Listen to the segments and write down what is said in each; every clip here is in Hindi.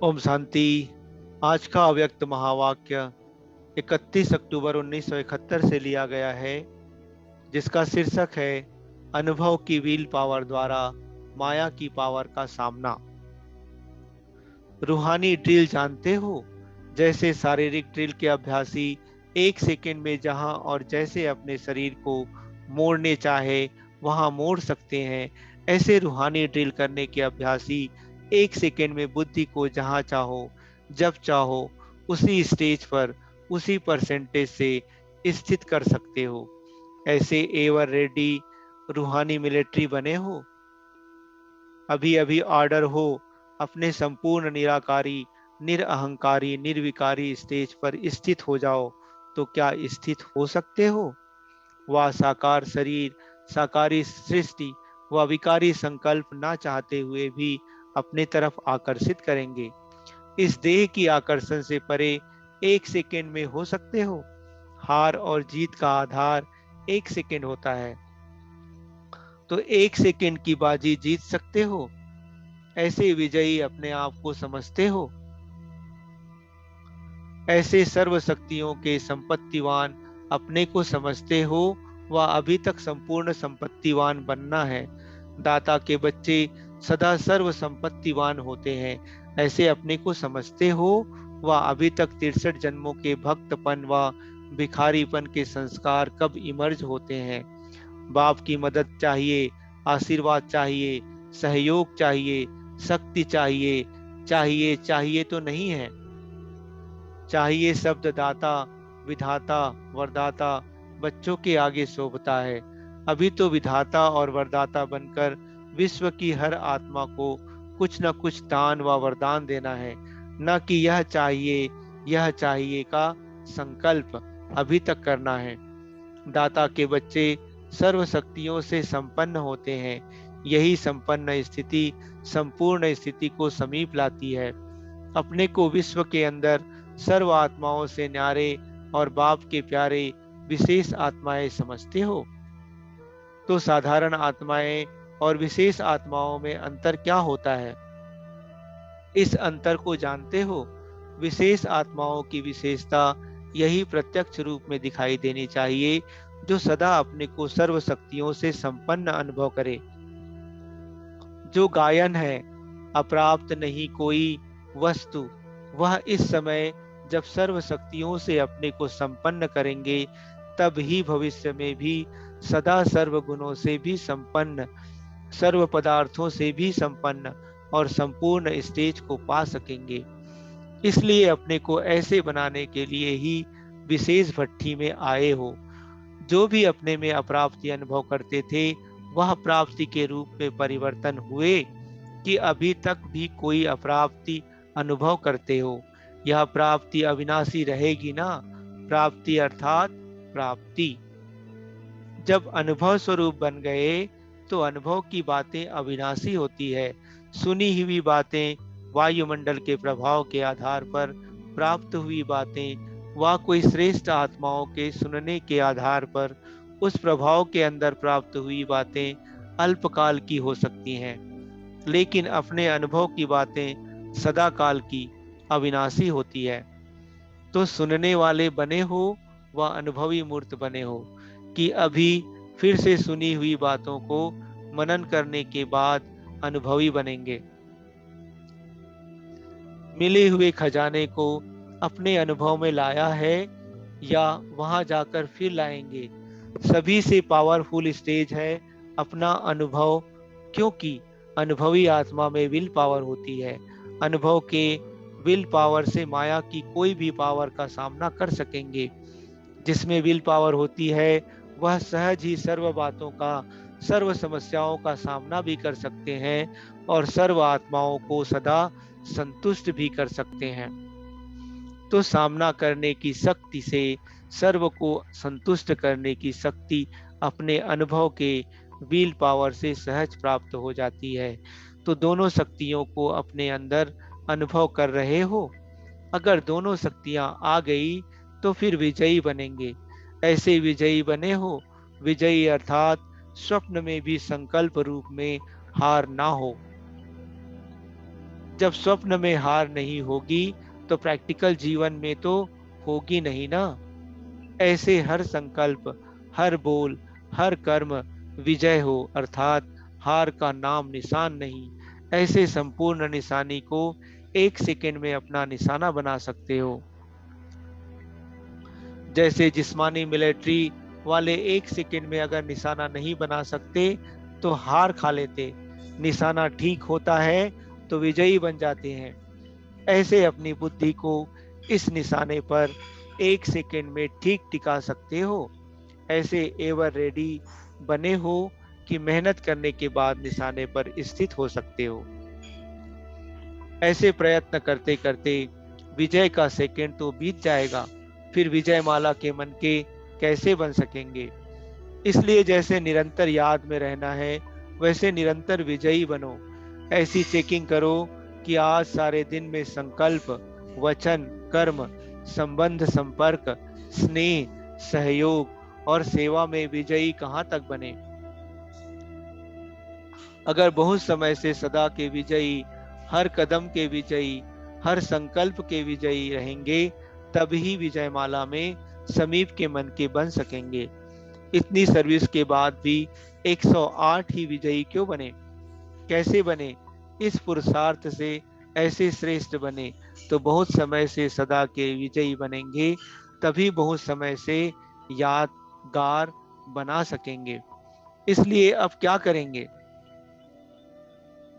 ओम शांति। आज का अव्यक्त महावाक्य 31 अक्टूबर 1971 से लिया गया है, जिसका शीर्षक है अनुभव की व्हील पावर द्वारा माया की पावर का सामना। रूहानी ड्रिल जानते हो? जैसे शारीरिक ड्रिल के अभ्यासी 1 सेकंड में जहां और जैसे अपने शरीर को मोड़ने चाहे वहां मोड़ सकते हैं, ऐसे रूहानी ड्रिल करने के अभ्यासी 1 सेकंड में बुद्धि को जहां चाहो जब चाहो उसी स्टेज पर उसी परसेंटेज से स्थित कर सकते हो। ऐसे एवर रेडी रूहानी मिलिट्री बने हो। अभी अभी ऑर्डर हो, अपने संपूर्ण निराकारी, निरअहंकारी, निर्विकारी स्टेज पर स्थित हो जाओ। तो क्या स्थित हो सकते हो? वह साकार शरीर, साकारी सृष्टि व विकारी संकल्प ना चाहते हुए भी अपने तरफ आकर्षित करेंगे। इस देह की आकर्षण से परे 1 सेकंड में हो सकते हो। हार और जीत का आधार 1 सेकंड होता है, तो 1 सेकंड की बाजी जीत सकते हो। ऐसे विजयी अपने आप को समझते हो। ऐसे सर्व शक्तियों के संपत्तिवान अपने को समझते हो। वह अभी तक संपूर्ण संपत्तिवान बनना है। दाता के बच्चे सदा सर्व संपत्तिवान होते हैं, ऐसे अपने को समझते हो। वह अभी तक 63 जन्मों के भक्तपन व भिखारीपन के संस्कार कब इमर्ज होते हैं। बाप की मदद चाहिए, आशीर्वाद चाहिए, सहयोग चाहिए, शक्ति चाहिए। चाहिए चाहिए तो नहीं है, चाहिए शब्द दाता, विधाता, वरदाता बच्चों के आगे शोभता है। अभी तो विधाता और वरदाता बनकर विश्व की हर आत्मा को कुछ न कुछ दान व वरदान देना है, न कि यह चाहिए का संकल्प अभी तक करना है। दाता के बच्चे सर्व शक्तियों से संपन्न होते हैं। यही संपन्न स्थिति संपूर्ण स्थिति को समीप लाती है। अपने को विश्व के अंदर सर्व आत्माओं से न्यारे और बाप के प्यारे विशेष आत्माएं समझते हो। तो साधारण आत्माएं और विशेष आत्माओं में अंतर क्या होता है? इस अंतर को जानते हो? विशेष आत्माओं की विशेषता यही प्रत्यक्ष रूप में दिखाई देनी चाहिए, जो सदा अपने को सर्व शक्तियों से संपन्न अनुभव करे। जो गायन है, अप्राप्त नहीं कोई वस्तु, वह इस समय जब सर्व शक्तियों से अपने को संपन्न करेंगे, तब ही भविष्य में भी सदा सर्व गुणों से भी संपन्न, सर्व पदार्थों से भी संपन्न और संपूर्ण स्टेज को पा सकेंगे। इसलिए अपने को ऐसे बनाने के लिए ही विशेष भट्टी में आए हो। जो भी अपने में अप्राप्ति अनुभव करते थे, वह प्राप्ति के रूप में परिवर्तन हुए कि अभी तक भी कोई अप्राप्ति अनुभव करते हो। यह प्राप्ति अविनाशी रहेगी ना? प्राप्ति अर्थात प्राप्ति। जब अनुभव स्वरूप बन गए तो अनुभव की बातें अविनाशी होती है। सुनी हुई बातें, वायुमंडल के प्रभाव के आधार पर प्राप्त हुई बातें व कोई श्रेष्ठ आत्माओं के सुनने के आधार पर उस प्रभाव के अंदर प्राप्त हुई बातें अल्पकाल की हो सकती हैं, लेकिन अपने अनुभव की बातें सदा काल की, अविनाशी होती है। तो सुनने वाले बने हो व अनुभवी मूर्त बने हो कि अभी फिर से सुनी हुई बातों को मनन करने के बाद अनुभवी बनेंगे। मिले हुए खजाने को अपने अनुभव में लाया है या वहां जाकर फिर लाएंगे? सभी से पावरफुल स्टेज है अपना अनुभव, क्योंकि अनुभवी आत्मा में विल पावर होती है। अनुभव के विल पावर से माया की कोई भी पावर का सामना कर सकेंगे। जिसमें विल पावर होती है, वह सहज ही सर्व बातों का, सर्व समस्याओं का सामना भी कर सकते हैं और सर्व आत्माओं को सदा संतुष्ट भी कर सकते हैं। तो सामना करने की शक्ति से, सर्व को संतुष्ट करने की शक्ति अपने अनुभव के विल पावर से सहज प्राप्त हो जाती है। तो दोनों शक्तियों को अपने अंदर अनुभव कर रहे हो। अगर दोनों शक्तियां आ गई तो फिर विजयी बनेंगे। ऐसे विजयी बने हो। विजयी अर्थात स्वप्न में भी संकल्प रूप में हार ना हो। जब स्वप्न में हार नहीं होगी तो प्रैक्टिकल जीवन में तो होगी नहीं ना। ऐसे हर संकल्प, हर बोल, हर कर्म विजय हो, अर्थात हार का नाम निशान नहीं। ऐसे संपूर्ण निशानी को 1 सेकंड में अपना निशाना बना सकते हो। जैसे जिस्मानी मिलिट्री वाले 1 सेकंड में अगर निशाना नहीं बना सकते तो हार खा लेते, निशाना ठीक होता है तो विजयी बन जाते हैं। ऐसे अपनी बुद्धि को इस निशाने पर 1 सेकंड में ठीक टिका सकते हो। ऐसे एवर रेडी बने हो कि मेहनत करने के बाद निशाने पर स्थित हो सकते हो। ऐसे प्रयत्न करते करते विजय का सेकंड तो बीत जाएगा, फिर विजय माला के मन के कैसे बन सकेंगे। इसलिए जैसे निरंतर याद में रहना है, वैसे निरंतर विजयी बनो। ऐसी चेकिंग करो कि आज सारे दिन में संकल्प, वचन, कर्म, संबंध, संपर्क, स्नेह, सहयोग और सेवा में विजयी कहाँ तक बने। अगर बहुत समय से सदा के विजयी, हर कदम के विजयी, हर संकल्प के विजयी रहेंगे, तभी विजय माला में समीप के मन के बन सकेंगे। इतनी सर्विस के बाद भी 108 ही विजयी क्यों बने? कैसे बने? इस पुरुषार्थ से ऐसे श्रेष्ठ बने तो बहुत समय से सदा के विजयी बनेंगे, तभी बहुत समय से यादगार बना सकेंगे। इसलिए अब क्या करेंगे?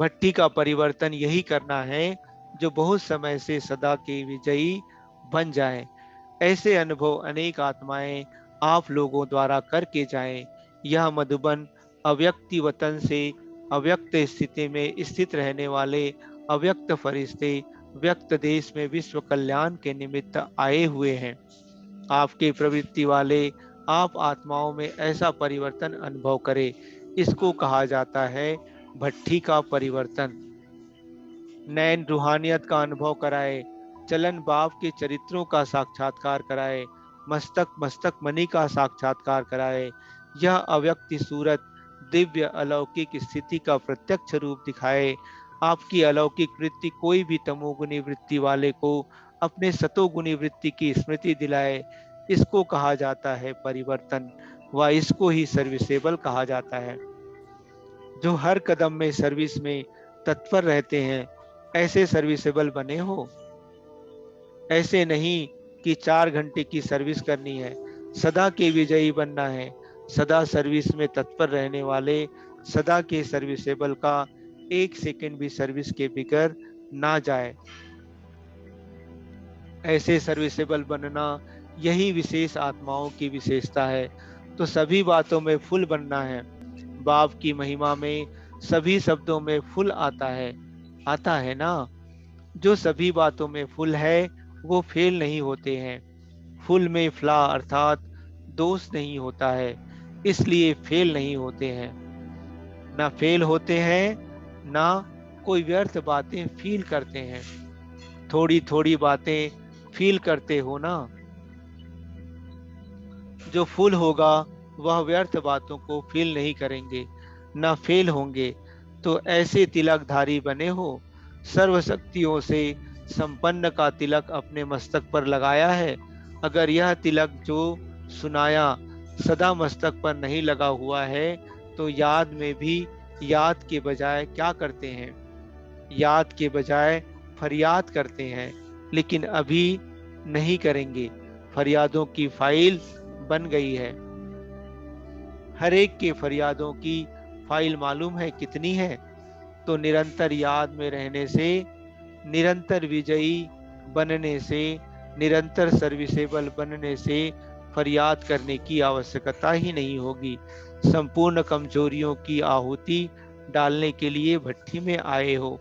भट्टी का परिवर्तन यही करना है जो बहुत समय से सदा के विजयी बन जाएं। ऐसे अनुभव अनेक आत्माएं आप लोगों द्वारा करके जाएं। यह मधुबन अव्यक्ति वतन से अव्यक्त स्थिति में स्थित रहने वाले अव्यक्त फरिश्ते व्यक्त देश में विश्व कल्याण के निमित्त आए हुए हैं। आपके प्रवृत्ति वाले आप आत्माओं में ऐसा परिवर्तन अनुभव करें। इसको कहा जाता है भट्टी का परिवर्तन। नैन रूहानियत का अनुभव कराए, चलन भाव के चरित्रों का साक्षात्कार कराए, मस्तक मस्तक मणि का साक्षात्कार कराए। यह अव्यक्ति सूरत दिव्य अलौकिक स्थिति का प्रत्यक्ष रूप दिखाए। आपकी अलौकिक वृत्ति कोई भी तमोगुनी वृत्ति वाले को अपने सतोगुनी वृत्ति की स्मृति दिलाए। इसको कहा जाता है परिवर्तन, व इसको ही सर्विसेबल कहा जाता है। जो हर कदम में सर्विस में तत्पर रहते हैं, ऐसे सर्विसेबल बने हो। ऐसे नहीं कि 4 घंटे की सर्विस करनी है, सदा के विजयी बनना है। सदा सर्विस में तत्पर रहने वाले, सदा के सर्विसेबल का 1 सेकंड भी सर्विस के बिगड़ ना जाए। ऐसे सर्विसेबल बनना यही विशेष आत्माओं की विशेषता है। तो सभी बातों में फुल बनना है। बाप की महिमा में सभी शब्दों में फुल आता है ना। जो सभी बातों में फुल है वो फेल नहीं होते हैं। फुल में फ्ला अर्थात दोष नहीं होता है, इसलिए फेल नहीं होते हैं। ना फेल होते हैं, ना कोई व्यर्थ बातें फील करते हैं। थोड़ी थोड़ी बातें फील करते हो ना। जो फुल होगा वह व्यर्थ बातों को फील नहीं करेंगे, ना फेल होंगे। तो ऐसे तिलकधारी बने हो। सर्वशक्तियों से संपन्न का तिलक अपने मस्तक पर लगाया है। अगर यह तिलक जो सुनाया सदा मस्तक पर नहीं लगा हुआ है तो याद में भी याद के बजाय क्या करते हैं? याद के बजाय फरियाद करते हैं। लेकिन अभी नहीं करेंगे। फरियादों की फाइल बन गई है। हर एक के फरियादों की फाइल मालूम है कितनी है? तो निरंतर याद में रहने से, निरंतर विजयी बनने से, निरंतर सर्विसेबल बनने से फरियाद करने की आवश्यकता ही नहीं होगी। संपूर्ण कमजोरियों की आहुति डालने के लिए भट्टी में आए हो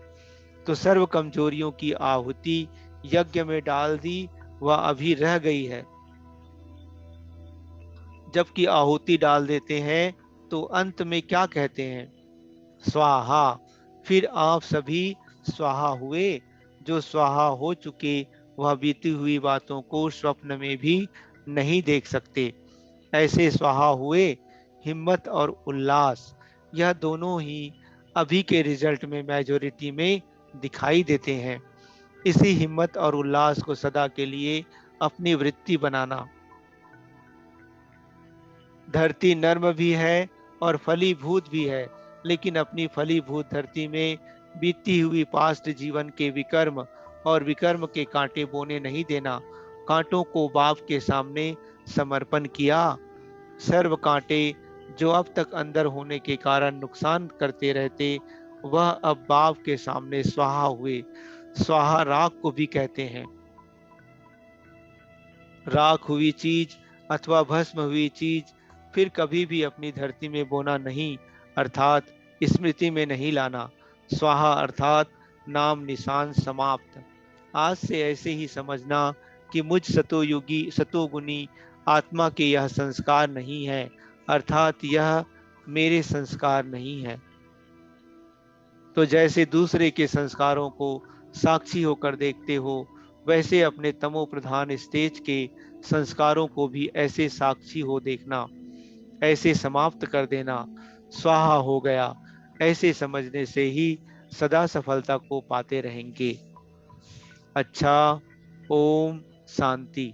तो सर्व कमजोरियों की आहुति यज्ञ में डाल दी, वह अभी रह गई है। जबकि आहुति डाल देते हैं तो अंत में क्या कहते हैं? स्वाहा। फिर आप सभी स्वाहा हुए। जो स्वाहा हो चुके वह बीती हुई बातों को स्वप्न में भी नहीं देख सकते। ऐसे स्वाहा हुए। हिम्मत और उल्लास, यह दोनों ही अभी के रिजल्ट में मेजॉरिटी में दिखाई देते हैं। इसी हिम्मत और उल्लास को सदा के लिए अपनी वृत्ति बनाना। धरती नर्म भी है और फलीभूत भी है, लेकिन अपनी फलीभूत धरती में बीती हुई पास्ट जीवन के विकर्म और विकर्म के कांटे बोने नहीं देना। कांटों को बाप के सामने समर्पण किया। सर्व कांटे जो अब तक अंदर होने के कारण नुकसान करते रहते, वह अब बाप के सामने स्वाहा हुए। स्वाहा राख को भी कहते हैं। राख हुई चीज अथवा भस्म हुई चीज फिर कभी भी अपनी धरती में बोना नहीं, अर्थात स्मृति में नहीं लाना। स्वाहा अर्थात नाम निशान समाप्त। आज से ऐसे ही समझना कि मुझ सतोयुगी सतोगुनी आत्मा के यह संस्कार नहीं है, अर्थात यह मेरे संस्कार नहीं है। तो जैसे दूसरे के संस्कारों को साक्षी होकर देखते हो, वैसे अपने तमो प्रधान स्टेज के संस्कारों को भी ऐसे साक्षी हो देखना, ऐसे समाप्त कर देना। स्वाहा हो गया, ऐसे समझने से ही सदा सफलता को पाते रहेंगे। अच्छा, ओम शांति।